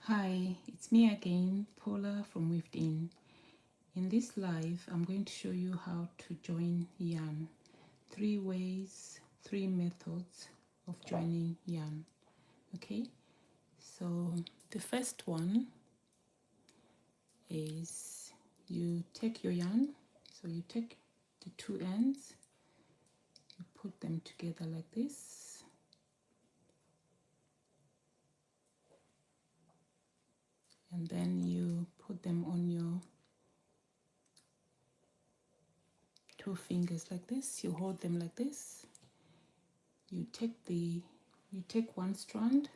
Hi, it's me again, Paula from Within. In this live, I'm going to show you how to join yarn. 3 ways, 3 methods of joining yarn. Okay, so the first one is you take your yarn, so you take the 2 ends, you put them together like this, and then you put them on your 2 fingers like this. You hold them like this. You take one strand,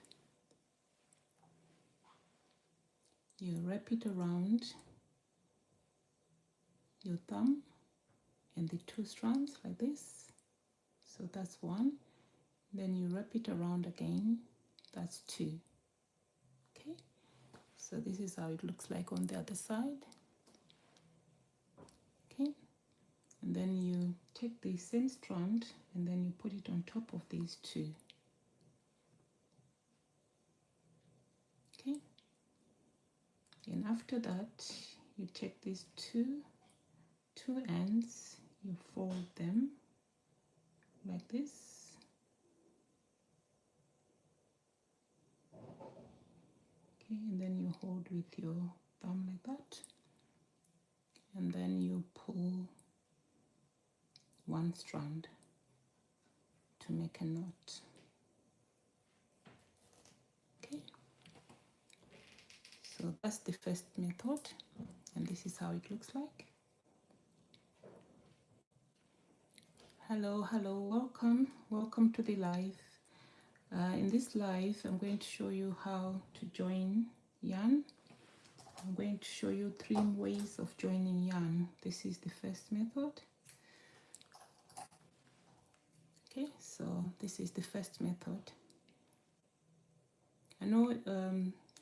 you wrap it around your thumb and the 2 strands like this. So that's one. Then you wrap it around again. That's 2. Okay. So this is how it looks like on the other side. Okay. And then you take the same strand and then you put it on top of these 2. Okay. And after that, you take these two ends, you fold them like this. Okay, and then you hold with your thumb like that, and then you pull one strand to make a knot. Okay, so that's the first method, and this is how it looks like. Hello, welcome to the live. In this live, I'm going to show you how to join yarn. I'm going to show you 3 ways of joining yarn. This is the first method. Okay, so this is the first method. I know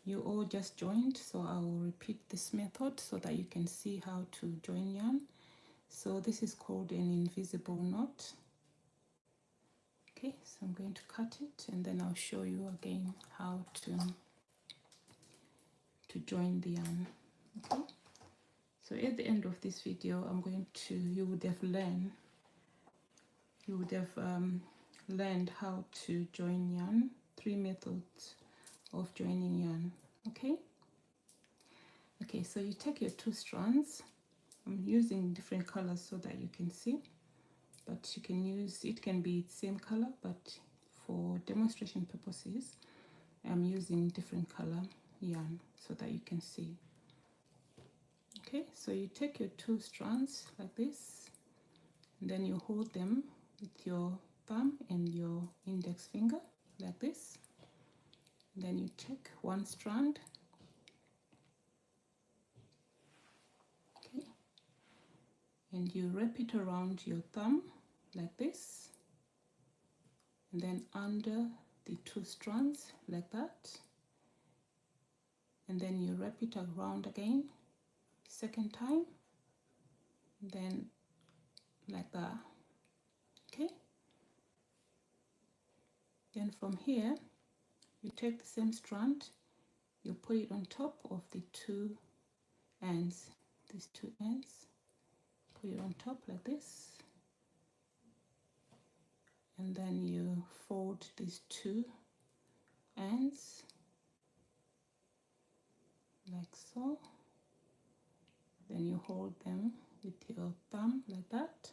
you all just joined, so I will repeat this method so that you can see how to join yarn. So this is called an invisible knot. Okay, so I'm going to cut it and then I'll show you again how to join the yarn. Okay, so at the end of this video, you would have learned how to join yarn, 3 methods of joining yarn. Okay, so you take your 2 strands. I'm using different colors so that you can see, but you can use, it can be the same color, but for demonstration purposes I'm using different color yarn so that you can see. Okay, so you take your 2 strands like this, and then you hold them with your thumb and your index finger like this. And then you take one strand, okay, and you wrap it around your thumb like this, and then under the 2 strands like that, and then you wrap it around again second time, then like that. Okay, then from here you take the same strand, you put it on top of the 2 ends, these 2 ends, put it on top like this, and then you fold these 2 ends like so. Then you hold them with your thumb like that,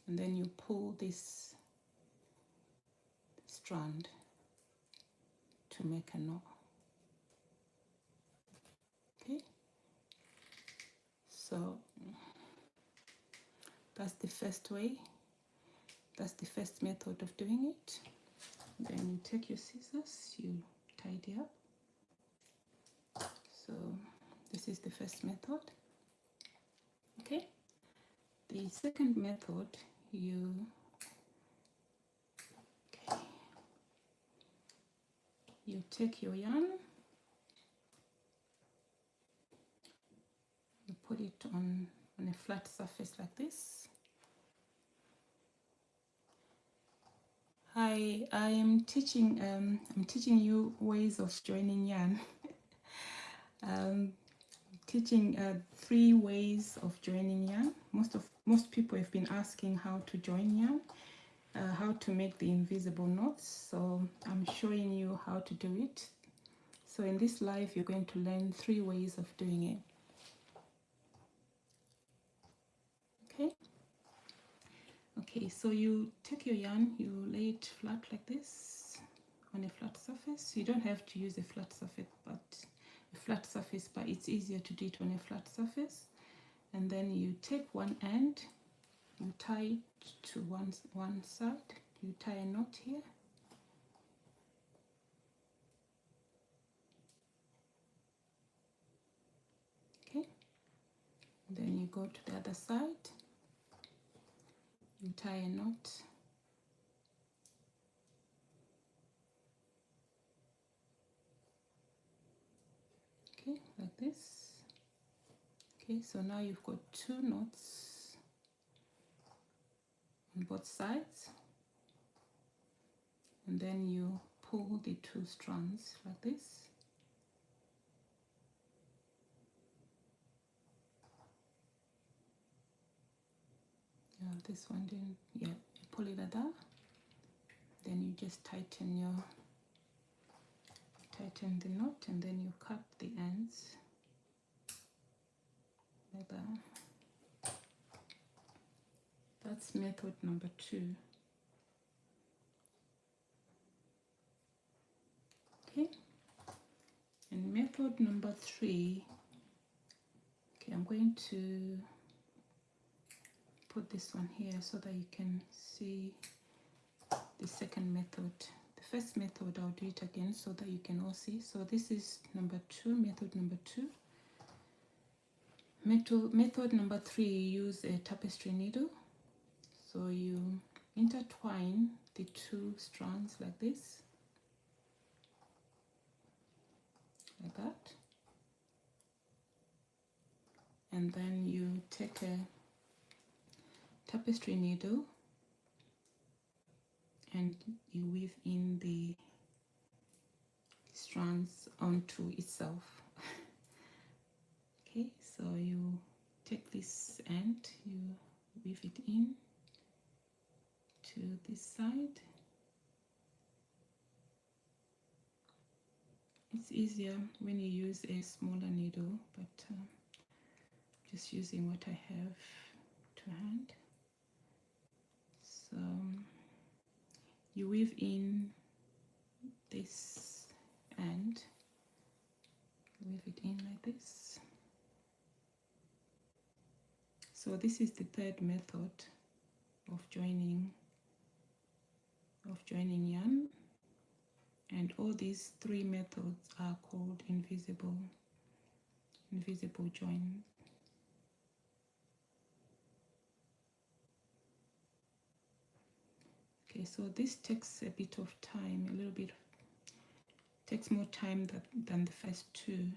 and then you pull this strand to make a knot. Okay, so that's the first way, that's the first method of doing it. Then you take your scissors, you tidy up. So this is the first method. Okay, the second method, you take your yarn, you put it on a flat surface like this. Hi, I'm teaching you ways of joining yarn. um, teaching 3 ways of joining yarn. Most people have been asking how to join yarn, how to make the invisible knots. So I'm showing you how to do it. So in this live, you're going to learn 3 ways of doing it. Okay. Okay, so you take your yarn, you lay it flat like this on a flat surface. You don't have to use a flat surface, but it's easier to do it on a flat surface. And then you take one end, you tie it to one side, you tie a knot here. Okay, and then you go to the other side, you tie a knot. Okay, like this. Okay, so now you've got 2 knots on both sides, and then you pull the 2 strands like this. This one didn't, yeah, you pull it like that. Then you just tighten the knot, and then you cut the ends like that. That's method number 2. Okay, and method number 3. Okay, I'm going to put this one here so that you can see the second method. The first method I'll do it again so that you can all see. So this is number 2, method number 2. Method number 3, you use a tapestry needle. So you intertwine the 2 strands like this, like that, and then you take a tapestry needle and you weave in the strands onto itself. Okay, so you take this end, you weave it in to this side. It's easier when you use a smaller needle, but just using what I have to hand. So you weave in this end, weave it in like this. So this is the third method of joining yarn, and all these 3 methods are called invisible join. Okay, so this takes a bit of time, takes more time than the first 2,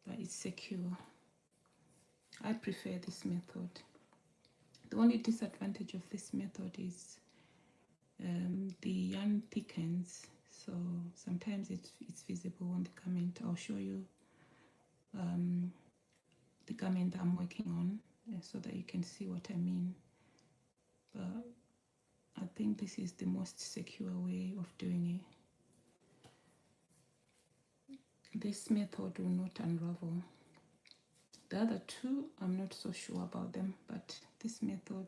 but it's secure. I prefer this method. The only disadvantage of this method is the yarn thickens, so sometimes it's visible on the garment. I'll show you the garment that I'm working on so that you can see what I mean. But I think this is the most secure way of doing it. This method will not unravel. The other 2, I'm not so sure about them, but this method,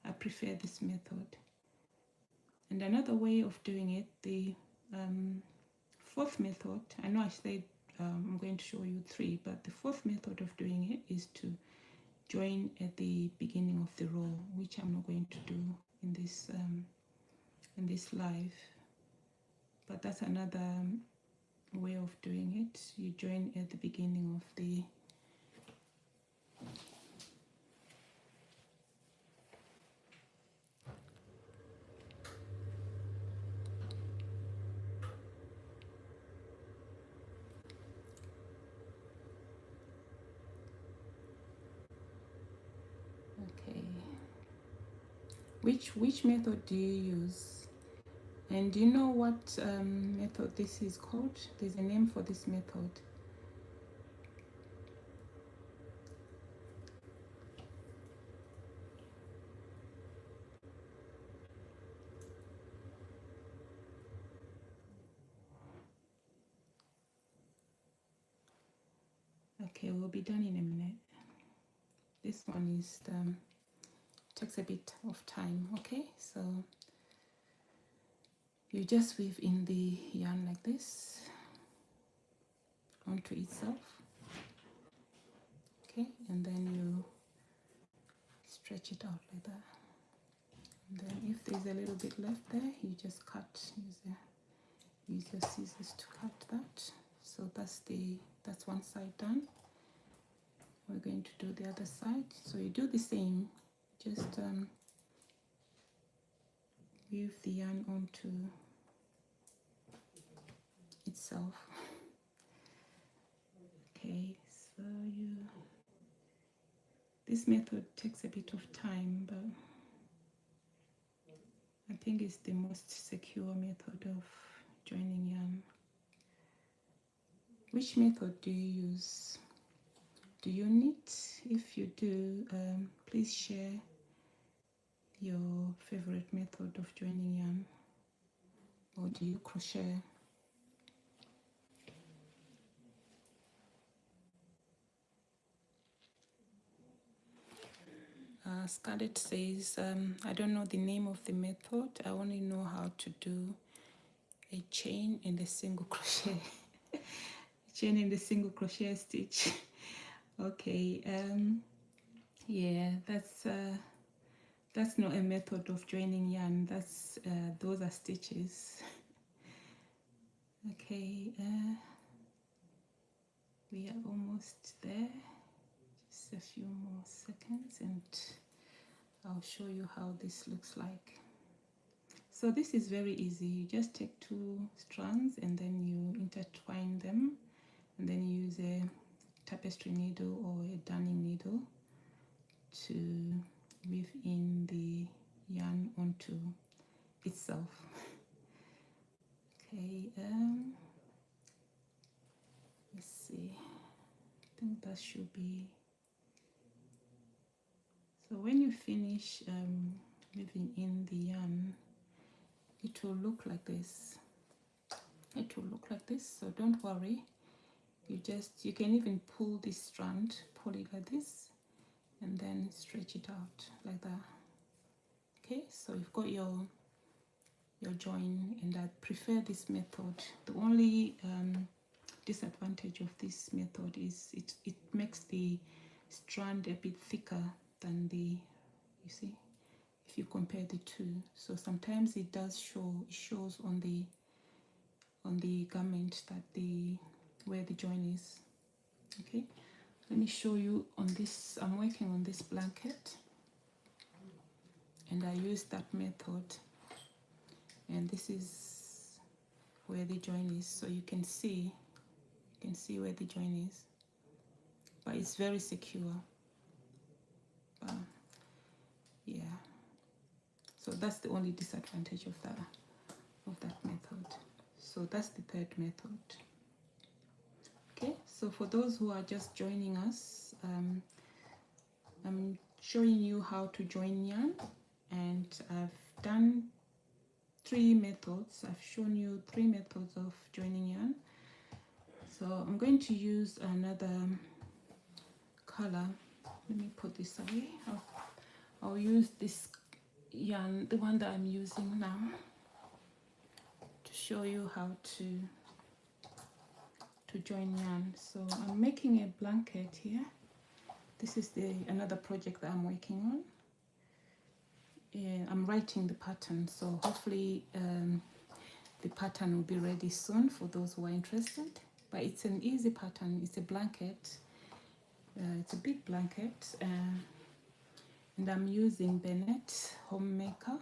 I prefer this method. And another way of doing it, the 4th method, I know I said I'm going to show you 3, but the 4th method of doing it is to join at the beginning of the row, which I'm not going to do in this live. But that's another way of doing it. You join at the beginning of the okay. Which method do you use? And do you know what method this is called? There's a name for this method. Okay, we'll be done in a minute. This one is takes a bit of time. Okay, so you just weave in the yarn like this onto itself. Okay, and then you stretch it out like that. And then if there's a little bit left there, you just cut. Use your scissors to cut that. So that's one side done. We're going to do the other side. So you do the same. Just weave the yarn onto itself. Okay, so this method takes a bit of time, but I think it's the most secure method of joining yarn. Which method do you use? Do you knit? If you do, please share your favorite method of joining yarn. Or do you crochet? Scarlett says, I don't know the name of the method. I only know how to do a chain and a single crochet. Chain and a single crochet stitch. Okay, yeah, that's not a method of joining yarn. Those are stitches. Okay, we are almost there. Just a few more seconds and I'll show you how this looks like. So this is very easy. You just take 2 strands and then you intertwine them, and then you use a tapestry needle or a darning needle to weave in the yarn onto itself. Okay, let's see. I think that should be. So when you finish weaving in the yarn, it will look like this. It will look like this, so don't worry. You can even pull this strand, pull it like this, and then stretch it out like that. Okay, so you've got your join, and I prefer this method. The only disadvantage of this method is it makes the strand a bit thicker than you see, if you compare the two. So sometimes it shows on the garment that where the join is. Okay, let me show you on this. I'm working on this blanket and I use that method, and this is where the join is, so you can see where the join is, but it's very secure. Yeah, so that's the only disadvantage of that method. So that's the third method. Okay, so for those who are just joining us, I'm showing you how to join yarn, and I've done 3 methods. I've shown you 3 methods of joining yarn. So I'm going to use another color. Let me put this away. I'll use this yarn, the one that I'm using now, to show you how to join yarn. So I'm making a blanket here. This is another project that I'm working on. I'm writing the pattern, so hopefully the pattern will be ready soon for those who are interested. But it's an easy pattern. It's a blanket. It's a big blanket, and I'm using Bennett Homemaker,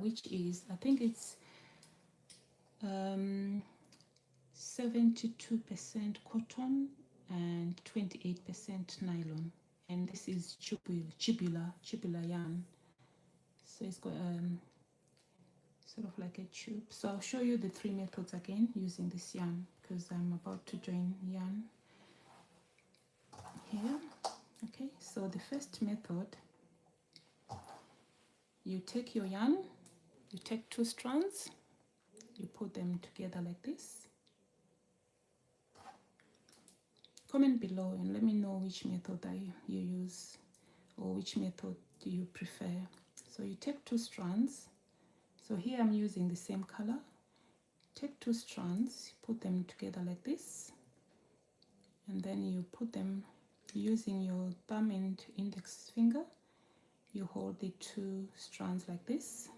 which is, I think it's 72% cotton and 28% nylon, and this is chibula yarn. So it's got sort of like a tube. So I'll show you the 3 methods again using this yarn, because I'm about to join yarn here. Okay, so the first method, you take your yarn, you take 2 strands, you put them together like this. Comment below and let me know which method you use, or which method do you prefer. So you take 2 strands. So here I'm using the same color. Take 2 strands, put them together like this, and then you put them using your thumb and index finger. You hold the 2 strands like this.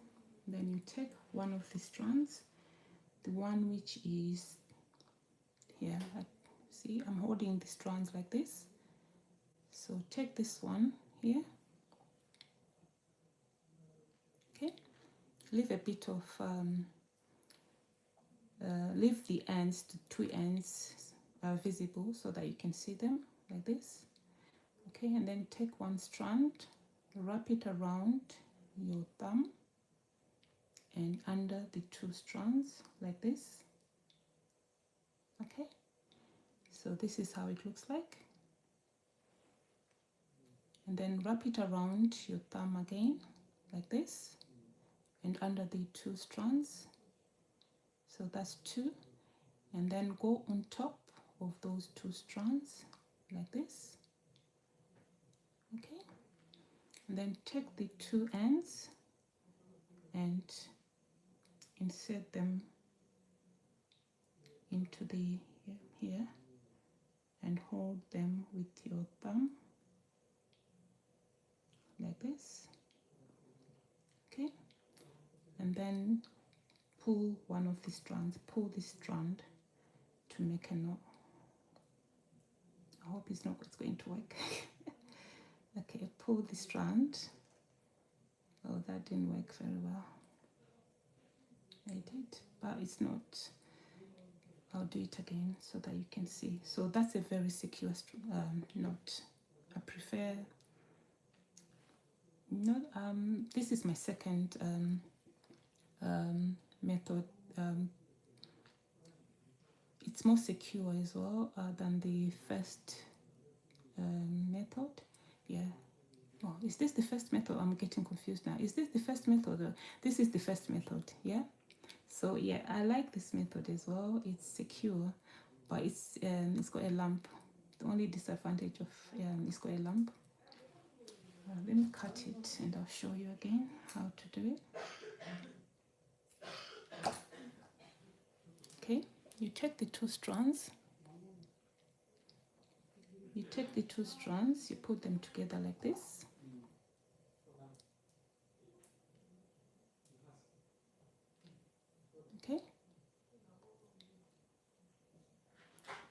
Then you take one of the strands, the one which is here. See, I'm holding the strands like this. So take this one here. Okay, leave a bit of leave the ends, the 2 ends visible so that you can see them like this. Okay, and then take one strand, wrap it around your thumb and under the 2 strands like this. Okay, so this is how it looks like. And then wrap it around your thumb again like this and under the 2 strands. So that's 2, and then go on top of those 2 strands like this. Okay, and then take the 2 ends and insert them into the here and hold them with your thumb like this. Okay, and then pull one of the strands, pull this strand to make a knot. I hope it's going to work. Okay, pull the strand. Oh, that didn't work very well. I did, but it's not. I'll do it again so that you can see. So that's a very secure knot. I prefer not. This is my second method. It's more secure as well than the first method. Yeah. Oh, is this the first method? I'm getting confused now. Is this the first method? This is the first method. Yeah. So yeah, I like this method as well. It's secure, but it's got a lump. The only disadvantage of it's got a lump. Let me cut it and I'll show you again how to do it. Okay, you take the 2 strands. You take the 2 strands, you put them together like this. Okay,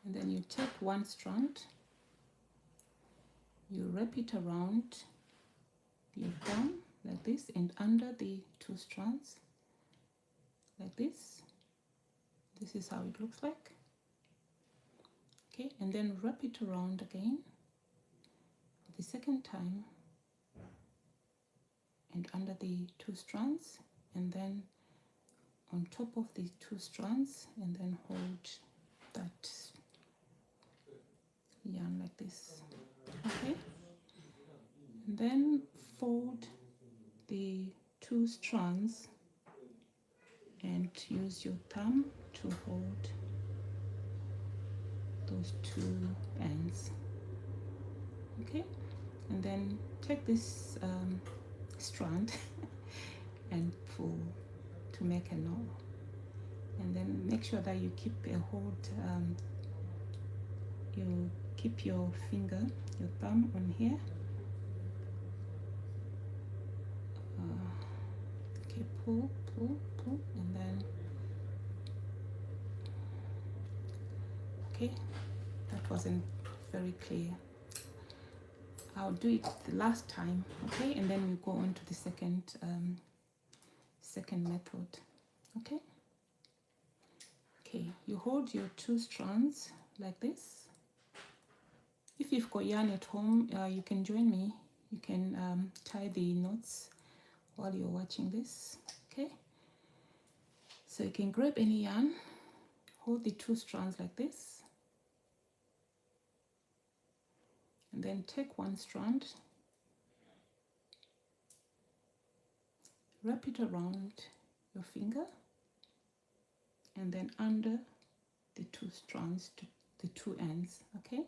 and then you take 1 strand, you wrap it around your thumb like this and under the 2 strands like this. This is how it looks like. Okay, and then wrap it around again the second time and under the 2 strands, and then on top of the 2 strands, and then hold that yarn like this. Okay, and then fold the 2 strands and use your thumb to hold those 2 ends. Okay, and then take this strand and pull to make a knot, and then make sure that you keep a hold, you keep your finger, your thumb on here. Okay, pull, and then okay, that wasn't very clear. I'll do it the last time. Okay, and then we go on to the second method. Okay, you hold your 2 strands like this. If you've got yarn at home, you can join me. You can tie the knots while you're watching this. Okay, So you can grab any yarn, hold the 2 strands like this, and then take 1 strand, wrap it around your finger, and then under the 2 strands to the 2 ends, okay?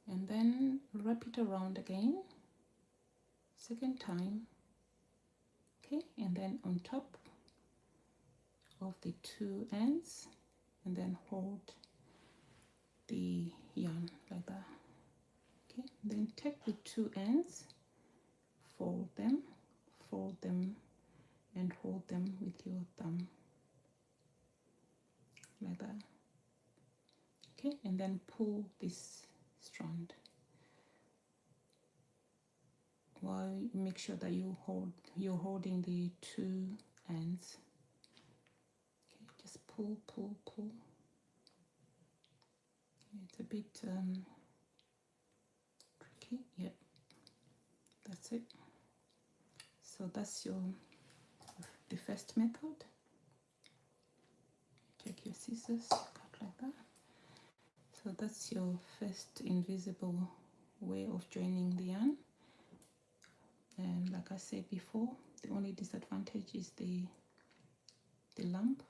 And then wrap it around again, second time, okay? And then on top of the 2 ends, and then hold the yarn like that, okay? Then take the 2 ends, fold them, and hold them with your thumb like that, okay? And then pull this strand while you make sure that you're holding the 2 ends, okay? Just pull. It's a bit tricky. Yep, that's it. So that's the first method. Take your scissors, cut like that. So that's your first invisible way of joining the yarn. And like I said before, the only disadvantage is the lump.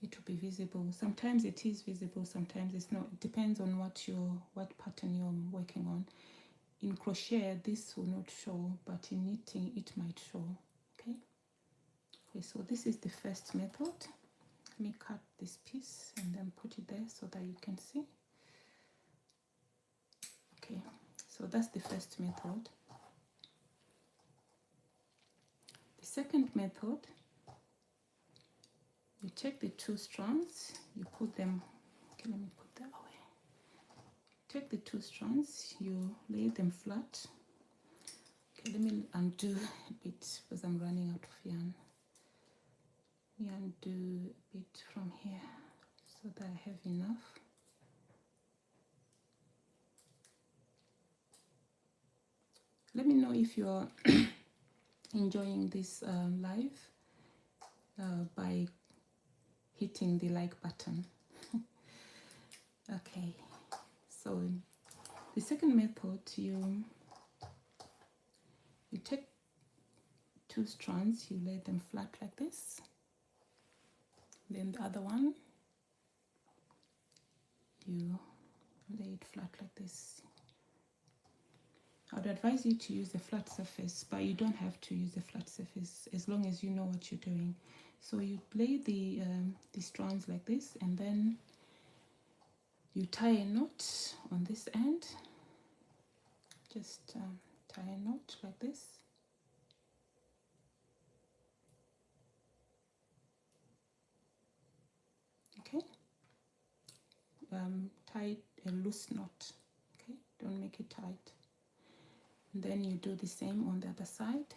It will be visible. Sometimes it is visible, sometimes it's not. It depends on what pattern you're working on. In crochet, this will not show, but in knitting, it might show. Okay. Okay. So this is the first method. Let me cut this piece and then put it there so that you can see. Okay. So that's the first method. The second method, you take the 2 strands, you put them, okay, let me put that away. Take the 2 strands, you lay them flat. Okay, let me undo a bit because I'm running out of yarn. Let me undo a bit from here so that I have enough. Let me know if you're enjoying this live by hitting the like button. Okay, so the second method, you take 2 strands, you lay them flat like this. Then the other one, you lay it flat like this. I would advise you to use a flat surface, but you don't have to use a flat surface as long as you know what you're doing. So you lay the strands like this, and then you tie a knot on this end. Just tie a knot like this. Okay. Tie a loose knot. Okay. Don't make it tight. And then you do the same on the other side.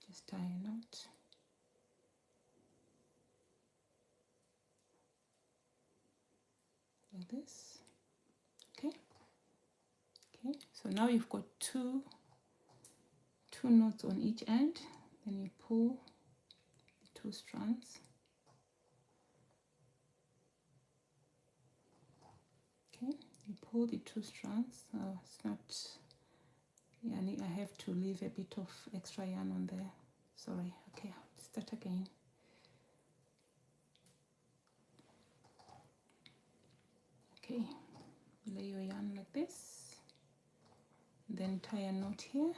Just tie a knot. Like this. Okay. Okay. So now you've got two knots on each end. Then you pull the 2 strands. Okay. You pull the 2 strands. Oh, it's not. Yeah, I have to leave a bit of extra yarn on there. Sorry. Okay. I'll start again. Okay. Lay your yarn like this. Then tie a knot here.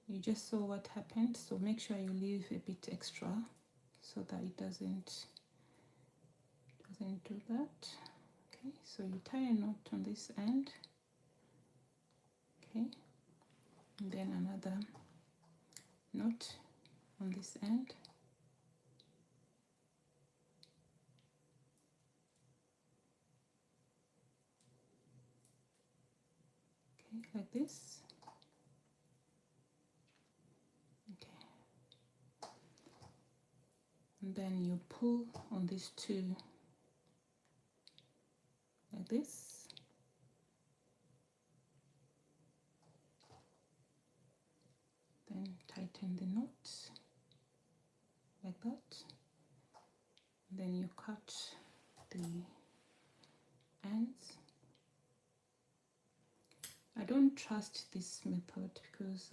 You just saw what happened, so make sure you leave a bit extra so that it doesn't do that. Okay, so you tie a knot on this end. Okay, and then another knot on this end. Okay, like this. Okay, and then you pull on these 2 like this. Then tighten the knot like that. Then you cut the ends. I don't trust this method because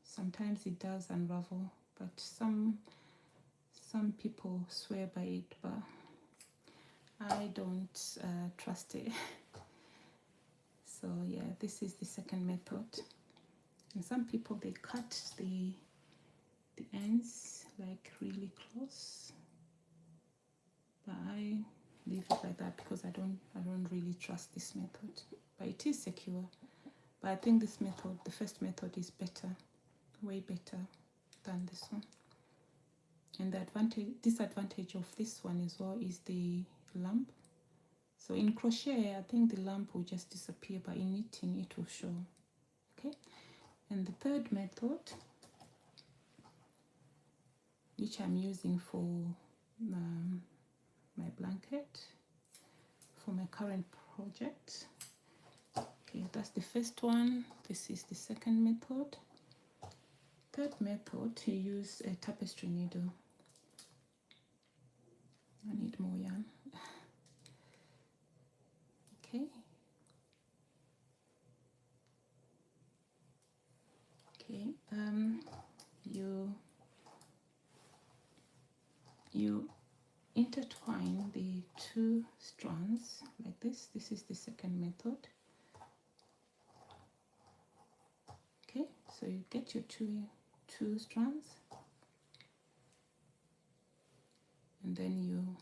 sometimes it does unravel, but some people swear by it, but I don't trust it. So yeah, this is the second method. And some people, they cut the ends like really close, but I leave it like that because I don't really trust this method, but it is secure. But I think this method, the first method, is better, way better than this one. And the disadvantage of this one as well is the lump. So in crochet, I think the lump will just disappear, but in knitting it will show. Okay. And the third method, which I'm using for my blanket, for my current project. Okay, that's the first one. This is the second method. Third method, you use a tapestry needle. I need more yarn. Okay. Okay. You intertwine the two strands like this. This is the second method. Okay, so you get your two strands, and then you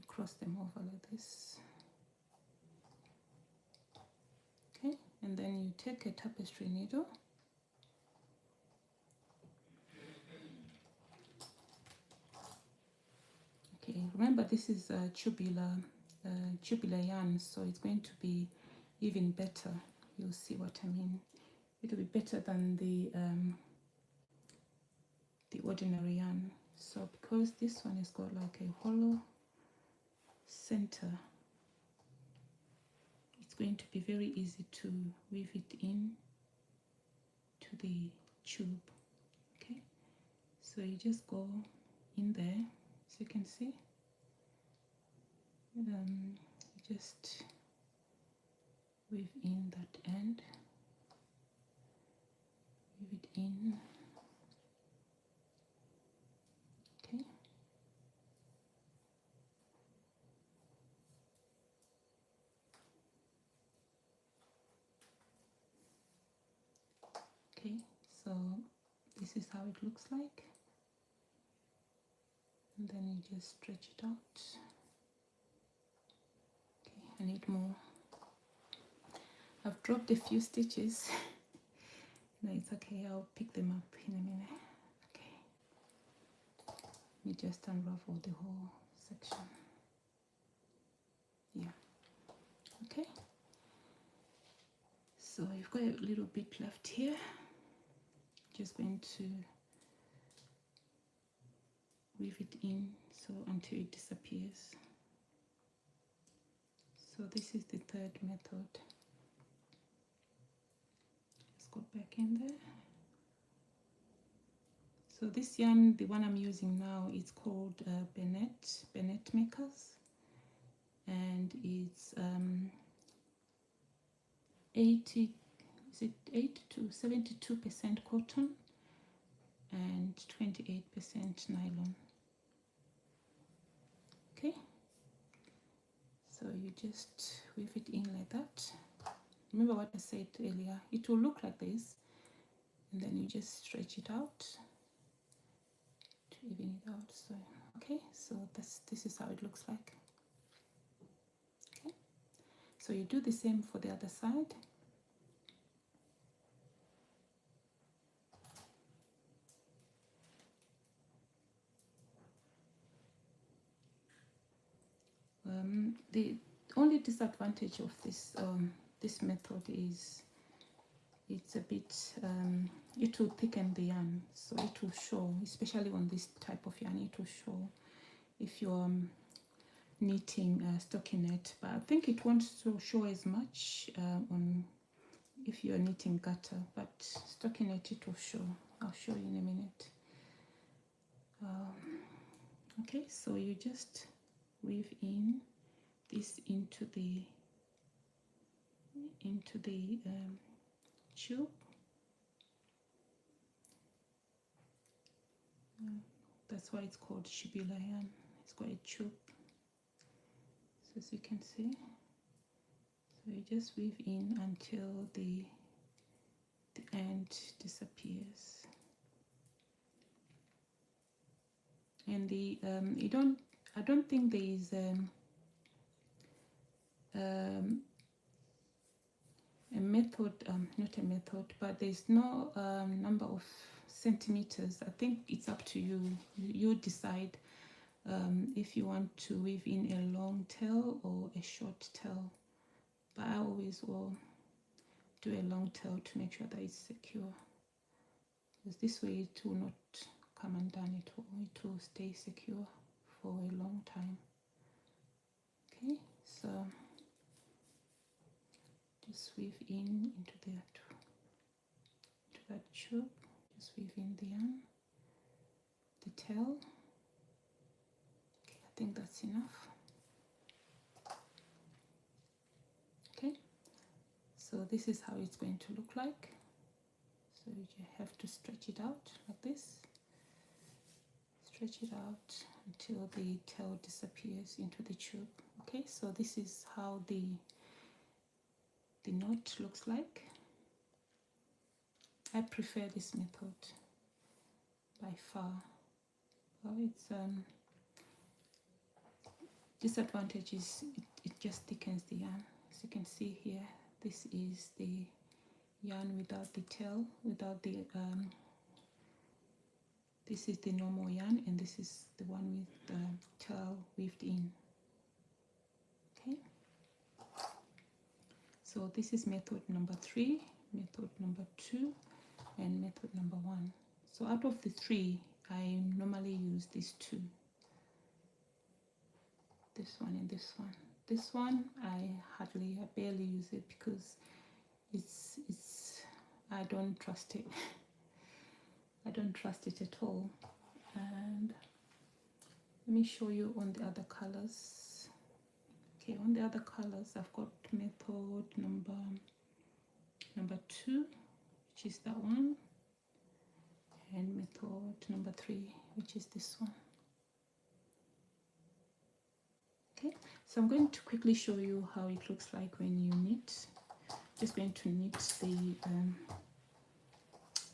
cross them over like this. Okay, and then you take a tapestry needle, okay, remember this is a tubular yarn, so it's going to be even better. You'll see what I mean. It'll be better than the ordinary yarn. So because this one has got like a hollow center, it's going to be very easy to weave it in to the tube. Okay, so you just go in there, as you can see. Just weave in that end, weave it in. Okay, okay, so this is how it looks like, and then you just stretch it out. Okay, I need more. I've dropped a few stitches. No, it's okay, I'll pick them up in a minute. Okay, let me just unravel the whole section. Yeah, okay, so you've got a little bit left here. Just going to weave it in so until it disappears. So this is the third method. Let's go back in there. So this yarn, the one I'm using now, is called Bennett Makers, and it's 8 to 72% cotton and 28% nylon. Okay, so you just weave it in like that. Remember what I said earlier, it will look like this, and then you just stretch it out to even it out. So okay, so this is how it looks like. Okay, so you do the same for the other side. The only disadvantage of this method is it's a bit it will thicken the yarn, so it will show, especially on this type of yarn, it will show if you're knitting stockinette, but I think it won't show as much on if you're knitting garter, but stockinette it will show. I'll show you in a minute. Okay, so you just weave in this into the tube. That's why it's called shibila yarn. It's got a tube, so as you can see. So you just weave in until the end disappears, and the I don't think there is a method, not a method, but there's no number of centimeters. I think it's up to you. You decide if you want to weave in a long tail or a short tail, but I always will do a long tail to make sure that it's secure, because this way it will not come undone. It will stay secure for a long time. Okay, so just weave in into that tube. Just weave in the yarn, the tail. Okay, I think that's enough. Okay, so this is how it's going to look like. So you have to stretch it out like this. Stretch it out until the tail disappears into the tube. Okay, so this is how the knot looks like. I prefer this method by far. Well, its disadvantage is it just thickens the yarn. As you can see here, this is the yarn without the tail, without the this is the normal yarn, and this is the one with the tail weaved in. Okay, so this is method number 3, method number 2, and method number 1. So out of the 3, I normally use these 2, this one and this one. This one I barely use it because it's I don't trust it. I don't trust it at all. And let me show you on the other colors. Okay, on the other colors I've got method number 2, which is that one, and method number 3, which is this one. Okay, so I'm going to quickly show you how it looks like when you knit. Just going to knit the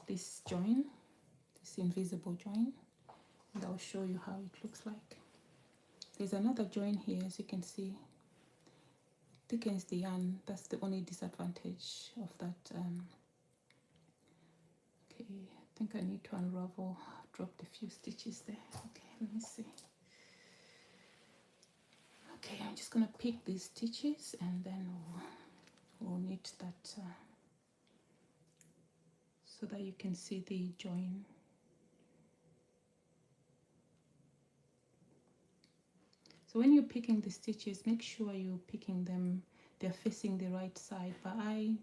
this join, this invisible join, and I'll show you how it looks like. There's another join here, as you can see. Thickens the yarn. That's the only disadvantage of that. Okay, I think I need to unravel. I dropped a few stitches there. Okay, let me see. Okay, I'm just gonna pick these stitches and then we'll knit that so that you can see the join. So when you're picking the stitches, make sure you're picking them, they're facing the right side. But I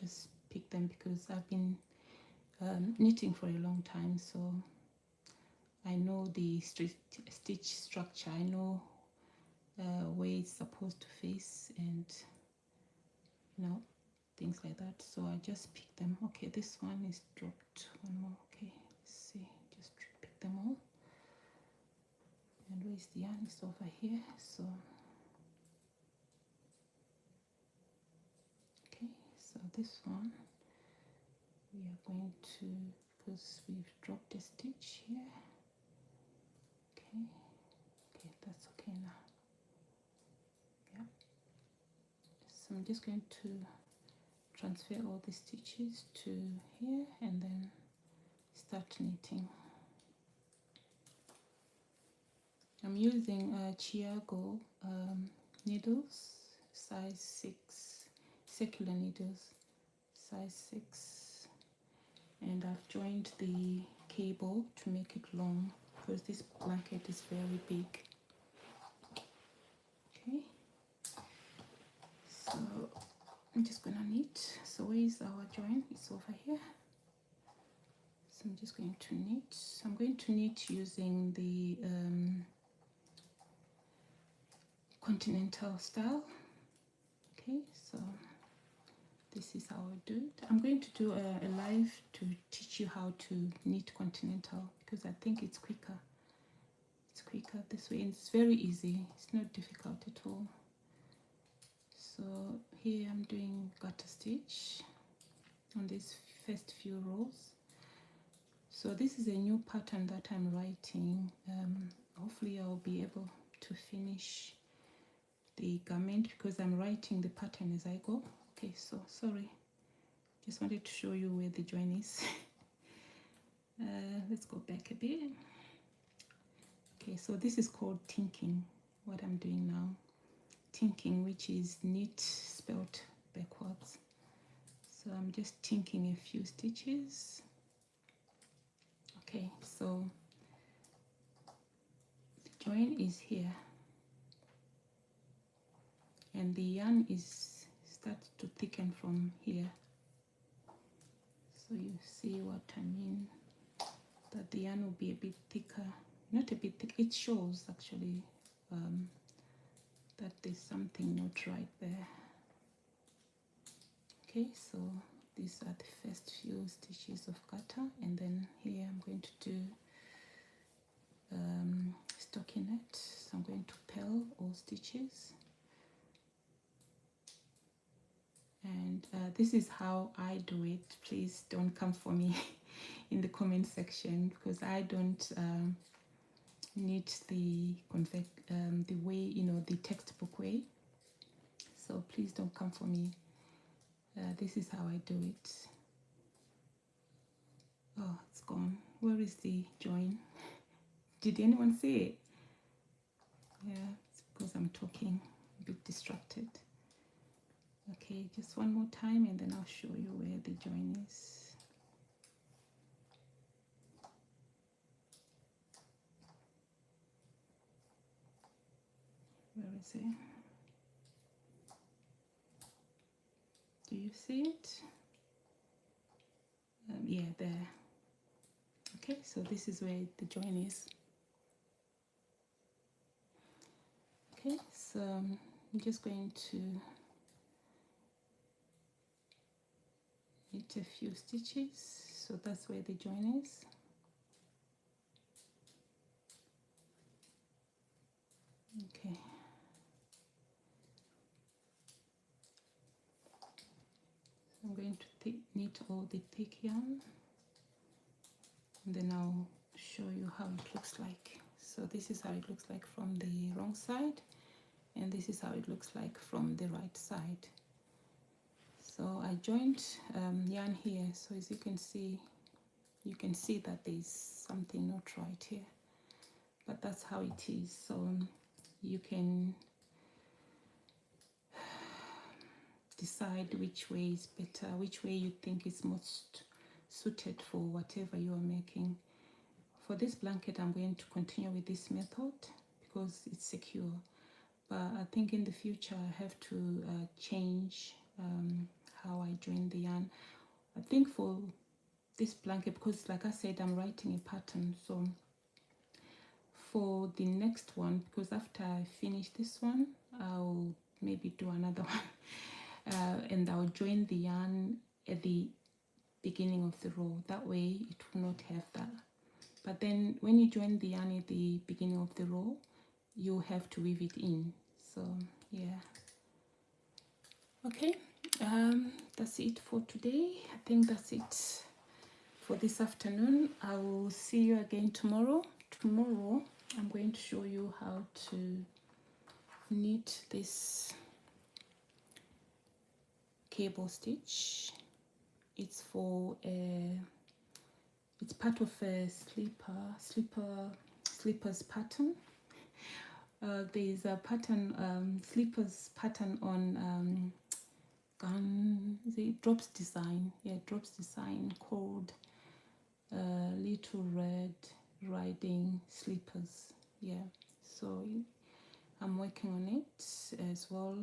just pick them because I've been knitting for a long time, so I know the stitch structure. I know where it's supposed to face, and things like that. So I just pick them. Okay, this one is dropped. One more. Okay, let's see. Just pick them all. And where's the yarn? It's over here. So okay, so this one we are going to, because we've dropped a stitch here. Okay, that's okay now. Yeah. So I'm just going to transfer all the stitches to here and then start knitting. I'm using Chiago needles, size 6, circular needles, size 6, and I've joined the cable to make it long because this blanket is very big. just gonna knit. So where is our join? It's over here. So I'm just going to knit. I'm going to knit using the continental style. Okay, so this is how I do it. I'm going to do a live to teach you how to knit continental because I think it's quicker. It's quicker this way and it's very easy. It's not difficult at all. So here I'm doing garter stitch on these first few rows. So this is a new pattern that I'm writing. Hopefully I'll be able to finish the garment because I'm writing the pattern as I go. Okay, so sorry, just wanted to show you where the join is. Let's go back a bit. Okay, so this is called tinking, what I'm doing now. Tinking, which is knit spelled backwards. So I'm just tinking a few stitches. Okay, so the join is here and the yarn is starts to thicken from here. So you see what I mean, that the yarn will be a bit thicker, not a bit thick, it shows actually that there's something not right there. Okay, so these are the first few stitches of garter, and then here I'm going to do stockinette. So I'm going to purl all stitches, and this is how I do it. Please don't come for me in the comment section because I don't knit the way, you know, the textbook way. So please don't come for me. This is how I do it. Oh, it's gone. Where is the join? Did anyone see it? Yeah, it's because I'm talking, a bit distracted. Okay, just one more time and then I'll show you where the join is. Where is it? Do you see it? Yeah, there. Okay, so this is where the join is. Okay, so I'm just going to knit a few stitches. So that's where the join is. Okay. I'm going to knit all the thick yarn and then I'll show you how it looks like. So this is how it looks like from the wrong side and this is how it looks like from the right side. So I joined yarn here, so as you can see that there's something not right here, but that's how it is. So you can decide which way is better, which way you think is most suited for whatever you are making. For this blanket I'm going to continue with this method because it's secure, but I think in the future I have to change how I join the yarn. I think for this blanket, because like I said I'm writing a pattern, so for the next one, because after I finish this one I'll maybe do another one and I'll join the yarn at the beginning of the row. That way it will not have that. But then when you join the yarn at the beginning of the row, you have to weave it in. So yeah. Okay, that's it for today. I think that's it for this afternoon. I will see you again tomorrow. Tomorrow I'm going to show you how to knit this cable stitch. It's for it's part of a slippers pattern. There's a pattern, slippers pattern on the Drops design. Yeah, Drops design called Little Red Riding Slippers. Yeah, so I'm working on it as well.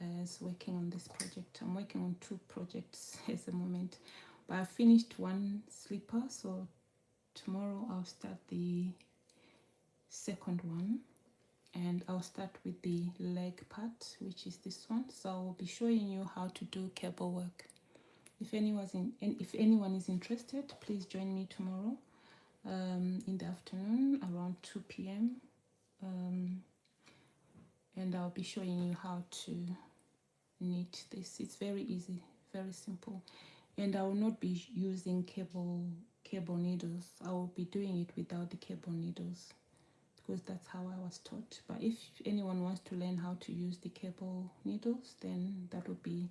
as working on this project. I'm working on 2 projects at the moment, but I finished one slipper, so tomorrow I'll start the second one, and I'll start with the leg part, which is this one. So I'll be showing you how to do cable work. If anyone is interested, please join me tomorrow in the afternoon around 2 p.m. And I'll be showing you how to knit this. It's very easy, very simple, and I will not be using cable needles. I will be doing it without the cable needles because that's how I was taught. But if anyone wants to learn how to use the cable needles, then that would be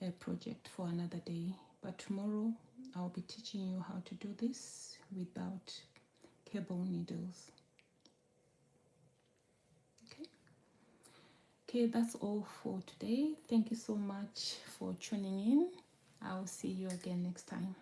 a project for another day. But tomorrow I'll be teaching you how to do this without cable needles. Okay, that's all for today. Thank you so much for tuning in. I'll see you again next time.